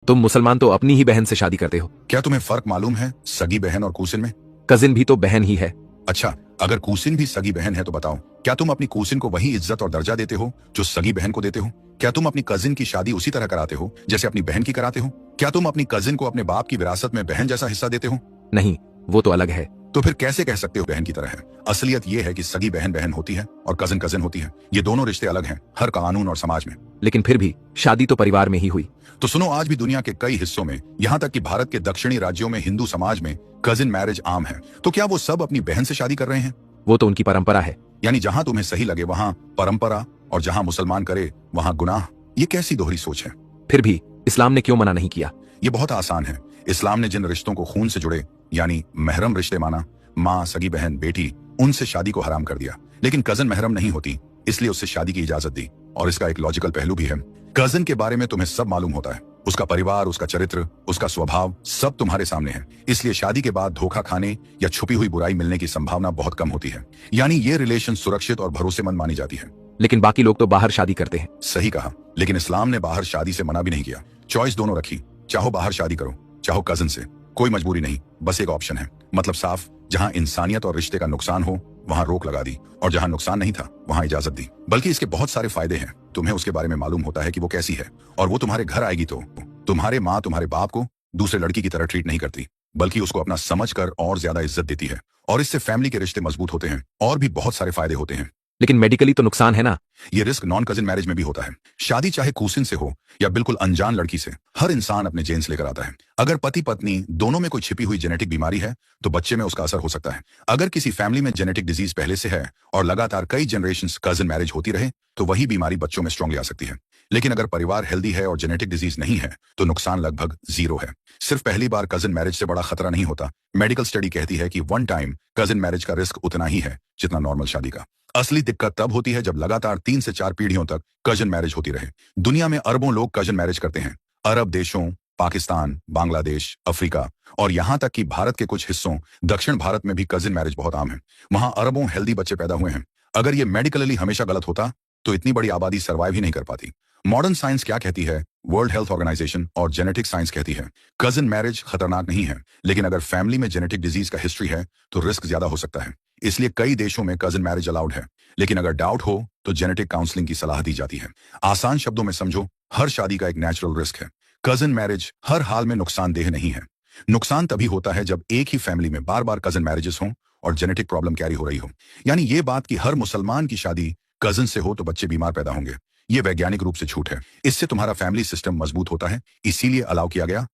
तुम मुसलमान तो अपनी ही बहन से शादी करते हो। क्या तुम्हें फर्क मालूम है सगी बहन और कूसिन में? कजिन भी तो बहन ही है। अच्छा, अगर कूसिन भी सगी बहन है तो बताओ, क्या तुम अपनी कूसिन को वही इज्जत और दर्जा देते हो जो सगी बहन को देते हो? क्या तुम अपनी कजिन की शादी उसी तरह कराते हो जैसे अपनी बहन की कराते हो? क्या तुम अपनी कजिन को अपने बाप की विरासत में बहन जैसा हिस्सा देते हो? नहीं, वो तो अलग है। तो फिर कैसे कह सकते हो बहन की तरह है? असलियत यह है कि सगी बहन बहन होती है और कजिन कजिन होती है। ये दोनों रिश्ते अलग हैं हर कानून और समाज में। लेकिन फिर भी शादी तो परिवार में ही हुई। तो सुनो, आज भी दुनिया के कई हिस्सों में, यहाँ तक कि भारत के दक्षिणी राज्यों में हिंदू समाज में कजिन मैरिज आम है। तो क्या वो सब अपनी बहन से शादी कर रहे हैं? वो तो उनकी परंपरा है। यानी जहां तुम्हें सही लगे वहां परंपरा और जहां मुसलमान करे वहां गुनाह। ये कैसी दोहरी सोच है? फिर भी इस्लाम ने क्यों मना नहीं किया? ये बहुत आसान है। इस्लाम ने जिन रिश्तों को खून से जुड़े यानी महरम रिश्ते माना, माँ, सगी बहन, बेटी, उनसे शादी को हराम कर दिया। लेकिन कजन महरम नहीं होती, इसलिए उससे शादी की इजाजत दी। और इसका एक लॉजिकल पहलू भी है। कजन के बारे में तुम्हें सब मालूम होता है, उसका परिवार, उसका चरित्र, उसका स्वभाव, सब तुम्हारे सामने है। इसलिए शादी के बाद धोखा खाने या छुपी हुई बुराई मिलने की संभावना बहुत कम होती है। यानी ये रिलेशन सुरक्षित और भरोसेमंद मानी जाती है। लेकिन बाकी लोग तो बाहर शादी करते हैं। सही कहा, लेकिन इस्लाम ने बाहर शादी से मना भी नहीं किया। चॉइस दोनों रखी, चाहो बाहर शादी करो, चाहो कजन से, कोई मजबूरी नहीं, बस एक ऑप्शन है। मतलब साफ, जहां इंसानियत और रिश्ते का नुकसान हो वहां रोक लगा दी, और जहां नुकसान नहीं था वहां इजाजत दी। बल्कि इसके बहुत सारे फायदे हैं। तुम्हें उसके बारे में मालूम होता है कि वो कैसी है, और वो तुम्हारे घर आएगी तो तुम्हारे माँ तुम्हारे बाप को दूसरे लड़की की तरह ट्रीट नहीं करती, बल्कि उसको अपना समझकर और ज्यादा इज्जत देती है। और इससे फैमिली के रिश्ते मजबूत होते हैं और भी बहुत सारे फायदे होते हैं। लेकिन मेडिकली तो नुकसान है ना? ये रिस्क नॉन कजिन मैरिज में भी होता है। शादी चाहे कूसिन से हो या बिल्कुल अनजान लड़की से, हर इंसान अपने जेन्स लेकर आता है। अगर पति पत्नी दोनों में कोई छिपी हुई जेनेटिक बीमारी है तो बच्चे में उसका असर हो सकता है। अगर किसी फैमिली में जेनेटिक डिजीज पहले से है और लगातार कई जनरेशंस कजिन मैरिज होती रहे तो वही बीमारी बच्चों में स्ट्रांगली आ सकती है। लेकिन अगर परिवार हेल्दी है और जेनेटिक डिजीज नहीं है तो नुकसान लगभग जीरो है। सिर्फ पहली बार कजिन मैरिज से बड़ा खतरा नहीं होता। मेडिकल स्टडी कहती है कि वन टाइम कजिन मैरिज का रिस्क उतना ही है जितना नॉर्मल शादी का। असली दिक्कत तब होती है जब लगातार 3 से 4 पीढ़ियों तक कजिन मैरिज होती रहे। दुनिया में अरबों लोग कजिन मैरिज करते हैं। अरब देशों, पाकिस्तान, बांग्लादेश, अफ्रीका और यहां तक कि भारत के कुछ हिस्सों दक्षिण भारत में भी कजिन मैरिज बहुत आम है। वहां अरबों हेल्दी बच्चे पैदा हुए हैं। अगर ये मेडिकली हमेशा गलत होता तो इतनी बड़ी आबादी सर्वाइव ही नहीं कर पाती। मॉडर्न साइंस क्या कहती है? वर्ल्ड हेल्थ ऑर्गेनाइजेशन और जेनेटिक साइंस कहती है कजिन मैरिज खतरनाक नहीं है, लेकिन अगर फैमिली में जेनेटिक डिजीज का हिस्ट्री है तो रिस्क ज्यादा हो सकता है। इसलिए कई देशों में कजिन मैरिज अलाउड है, लेकिन अगर डाउट हो तो जेनेटिक काउंसलिंग की सलाह दी जाती है। आसान शब्दों में समझो, हर शादी का एक नेचुरल रिस्क है। कजिन मैरिज हर हाल में नुकसानदेह नहीं है। नुकसान तभी होता है जब एक ही फैमिली में बार बार कजिन मैरिजेस हों और जेनेटिक प्रॉब्लम कैरी हो रही हो। यानी ये बात कि हर मुसलमान की शादी कजिन से हो तो बच्चे बीमार पैदा होंगे, ये वैज्ञानिक रूप से झूठ है। इससे तुम्हारा फैमिली सिस्टम मजबूत होता है, इसीलिए अलाउ किया गया